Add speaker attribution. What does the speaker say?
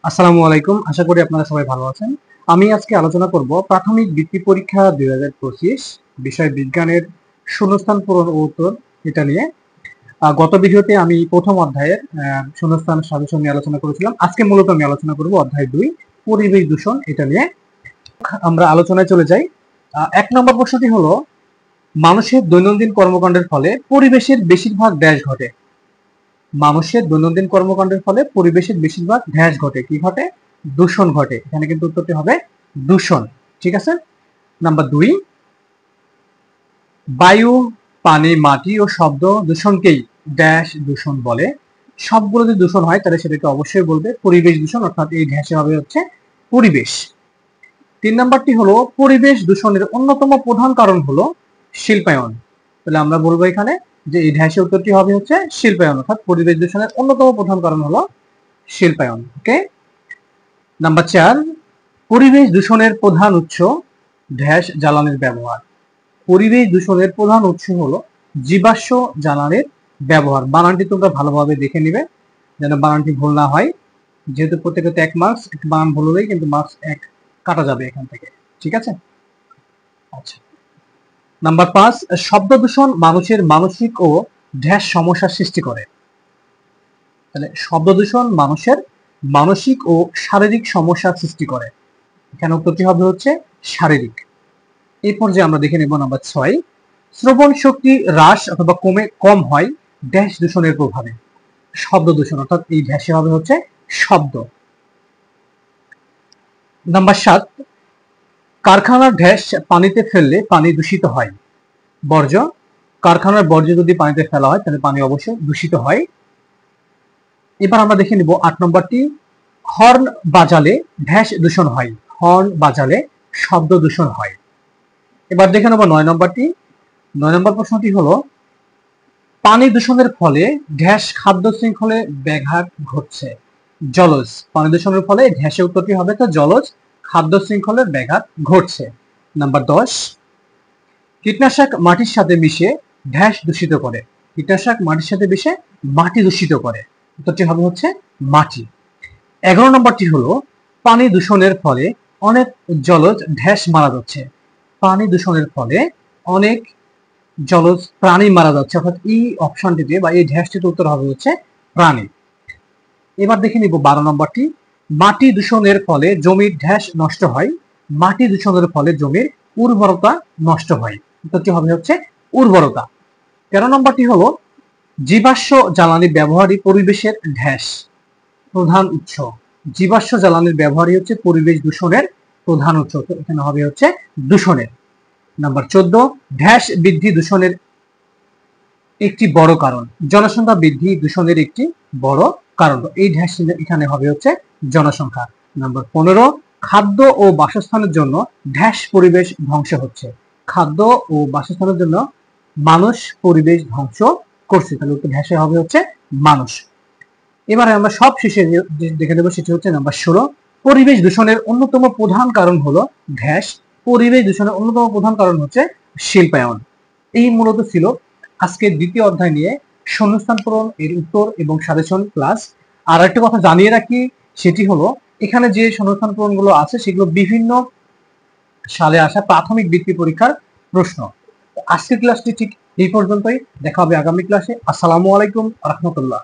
Speaker 1: আসসালামু আলাইকুম। আশা করি আপনারা সবাই ভালো আছেন। আমি আজকে আলোচনা করব প্রাথমিক বৃত্তি পরীক্ষা ২০২৫ বিষয় বিজ্ঞানের শূন্যস্থান পূরণ ও উত্তর এটা নিয়ে। গত ভিডিওতে আমি প্রথম অধ্যায়ের শূন্যস্থান সাজেশন নিয়ে আলোচনা করেছিলাম। আজকে মূলত আমি আলোচনা করব অধ্যায় ২ পরিবেশ দূষণ এটা নিয়ে। আমরা আলোচনায় চলে যাই। ১ নম্বর প্রশ্নটি হলো, মানুষের দৈনন্দিন কর্মকাণ্ডের ফলে পরিবেশের বেশিরভাগ ড্যাশ ঘটে। মানুষের দৈনন্দিন কর্মকাণ্ডের ফলে পরিবেশের বেশিরভাগ ড্যাশ ঘটে। কি ঘটে? দূষণ ঘটে। এখানে কিন্তু উত্তরটি হবে দূষণ। ঠিক আছে। নাম্বার ২, বায়ু, পানি, মাটি ও শব্দ দূষণকেই ড্যাশ দূষণ বলে। সবগুলো যদি দূষণ হয় তাহলে সেটাকে অবশ্যই বলবে পরিবেশ দূষণ, অর্থাৎ এই ড্যাশে হবে হচ্ছে পরিবেশ। ৩ নাম্বারটি হলো, পরিবেশ দূষণের অন্যতম প্রধান কারণ হলো শিল্পায়ন। তাহলে আমরা বলবো এখানে যে এই ড্যাশের উত্তরটি হবে হচ্ছে শিল্পায়ন, অর্থাৎ পরিবেশ দূষণের অন্যতম প্রধান কারণ হলো শিল্পায়ন। ওকে। নাম্বার ৪, পরিবেশ দূষণের প্রধান উৎস ড্যাশ জ্বালানির ব্যবহার। পরিবেশ দূষণের প্রধান উৎস হলো জীবাশ্ম জ্বালানির ব্যবহার। বানানটি তোমরা ভালোভাবে দেখে নিবে যেন বানানটি ভুল না হয়, যেহেতু প্রত্যেকটা ১ মার্কস, একটু বানান ভুল হলেই কিন্তু মার্কস ১ কাটা যাবে এখান থেকে। ঠিক আছে। আচ্ছা। নাম্বার ৫, শব্দ দূষণ মানুষের মানসিক ও ড্যাশ সমস্যার সৃষ্টি করে। তাহলে শব্দ দূষণ মানুষের মানসিক ও শারীরিক সমস্যার সৃষ্টি করে। এখানে উত্তরটি হবে হচ্ছে শারীরিক। এই পর্যায়ে আমরা দেখে নেব নাম্বার ৬, শ্রবণ শক্তি হ্রাস অথবা কম হয় ড্যাশ দূষণের প্রভাবে। শব্দ দূষণ, অর্থাৎ এই ড্যাশে হবে হচ্ছে শব্দ। নাম্বার ৭, কারখানার ড্যাশ পানিতে ফেললে পানি দূষিত হয়। বর্জ্য, কারখানার বর্জ্য যদি পানিতে ফেলা হয় তাহলে পানি অবশ্যই দূষিত হয়। এবার আমরা দেখে নিব ৮ নম্বরটি, হর্ন বাজালে ড্যাশ দূষণ হয়। হর্ন বাজালে শব্দ দূষণ হয়। এবার দেখে নেব ৯ নম্বরটি। ৯ নম্বর প্রশ্নটি হলো, পানি দূষণের ফলে ড্যাশ খাদ্য শৃঙ্খলে ব্যাঘাত ঘটছে। জলজ, পানি দূষণের ফলে ড্যাশের উত্তরটি হবে তো জলজ খাদ্য শৃঙ্খলের ব্যাঘাত ঘটছে। নাম্বার ১০, কীটনাশক মাটির সাথে মিশে ড্যাশ দূষিত করে। কীটনাশক মাটির সাথে মিশে মাটি দূষিত করে। উত্তরটি হবে হচ্ছে মাটি। ১১ নম্বরটি হলো, পানি দূষণের ফলে অনেক জলজ ড্যাশ মারা যাচ্ছে। পানি দূষণের ফলে অনেক জলজ প্রাণী মারা যাচ্ছে, অর্থাৎ এই অপশনটিতে বা এই ড্যাশটিতে উত্তর হবে হচ্ছে প্রাণী। এবার দেখে নিব ১২ নম্বরটি, মাটি দূষণের ফলে জমির ড্যাশ নষ্ট হয়। মাটি দূষণের ফলে জমির উর্বরতা নষ্ট হয়। উত্তরটি হবে হচ্ছে উর্বরতা। ১৩ নম্বরটি হলো, জীবাশ্ম জ্বালানি ব্যবহারই পরিবেশের ড্যাশ প্রধান উৎস। জীবাশ্ম জ্বালানির ব্যবহারই হচ্ছে পরিবেশ দূষণের প্রধান উৎস। এখানে হবে হচ্ছে দূষণের। নাম্বার ১৪, ড্যাশ বৃদ্ধি দূষণের একটি বড় কারণ। জনসংখ্যা বৃদ্ধি দূষণের একটি বড় কারণ। এই ড্যাশ এখানে হবে হচ্ছে জনসংখ্যা। নাম্বার ১৫, খাদ্য ও বাসস্থানের জন্য ড্যাশ পরিবেশ ধ্বংস হচ্ছে। খাদ্য ও বাসস্থানের জন্য মানুষ পরিবেশ ধ্বংস করছে। তাহলে উত্তর ড্যাশে হবে হচ্ছে মানুষ। এবারে আমরা সব শেষে দেখে নেব, সেটি হচ্ছে নাম্বার ১৬, পরিবেশ দূষণের অন্যতম প্রধান কারণ হলো ড্যাশ। পরিবেশ দূষণের অন্যতম প্রধান কারণ হচ্ছে শিল্পায়ন। এই মূলত ছিল আজকের দ্বিতীয় অধ্যায় নিয়ে শূন্যস্থান পূরণ এর উত্তর এবং সাজেশন ক্লাস। আর একটা কথা জানিয়ে রাখি, সেটি হলো এখানে যে শূন্যস্থান পূরণ গুলো আছে সেগুলো বিভিন্ন সালে আসা প্রাথমিক বৃত্তি পরীক্ষার প্রশ্ন। আজকের ক্লাসটি ঠিক এই পর্যন্তই। দেখা হবে আগামী ক্লাসে। আসসালামু আলাইকুম রহমতুল্লাহ।